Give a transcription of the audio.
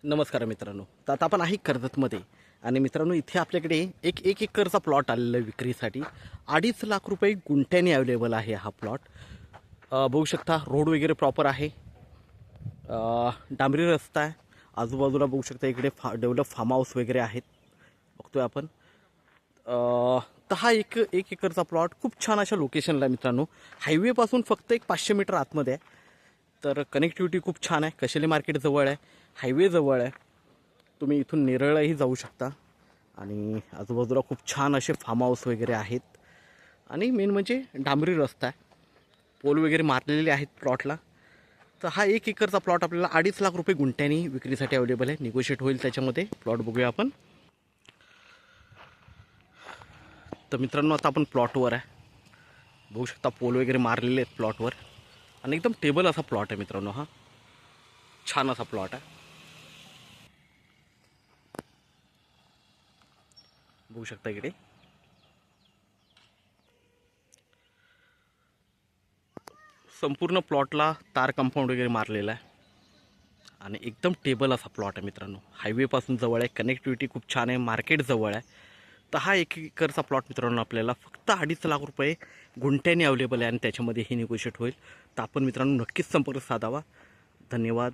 नमस्कार मित्रांनो. तर आता आपण आहे कर्जतमध्ये आणि मित्रांनो इथे आपल्याकडे एक एकरचा प्लॉट आलेला आहे विक्रीसाठी. 2.5 लाख रुपये गुंठ्याने अवेलेबल आहे हा प्लॉट. बघू शकता रोड वगैरे प्रॉपर आहे. डांबरी रस्ता आहे. आजूबाजूला बघू शकता इकडे डेव्हलप फार्म हाऊस वगैरे आहेत, बघतोय आपण. तर हा एक एकरचा प्लॉट खूप छान अशा लोकेशनला आहे मित्रांनो. हायवेपासून फक्त एक 500 मीटर आतमध्ये आहे. तर कनेक्टिव्हिटी खूप छान आहे. कशेली मार्केट जवळ आहे, हायवे जवळ आहे. तुम्ही इथून नेरळही जाऊ शकता आणि आजूबाजूला खूप छान असे फार्म हाऊस वगैरे आहेत आणि मेन म्हणजे डांबरी रस्ता आहे. पोल वगैरे मारलेले आहेत प्लॉटला. तर हा एक एकरचा प्लॉट आपल्याला 2.5 लाख रुपये गुंठ्यानी विक्रीसाठी अवेलेबल आहे. निगोशिएट होईल त्याच्यामध्ये. प्लॉट बघूया आपण. तर मित्रांनो आता आपण प्लॉटवर आहे. बघू शकता पोल वगैरे मारलेले आहेत प्लॉटवर आणि एकदम टेबल असा प्लॉट आहे मित्रांनो. हा छान असा प्लॉट आहे, बघू शकता इकडे. संपूर्ण प्लॉटला तार कंपाऊंड वगैरे मारलेला आहे आणि एकदम टेबल असा प्लॉट आहे मित्रांनो. हायवेपासून जवळ आहे, कनेक्टिव्हिटी खूप छान आहे, मार्केट जवळ आहे. तर हा एक एकरचा प्लॉट मित्रांनो आपल्याला फक्त 2.5 लाख रुपये गुंठ्याने अवेलेबल आहे आणि त्याच्यामध्ये हे निगोशिएट होईल. तर आपण मित्रांनो नक्कीच संपर्क साधावा. धन्यवाद.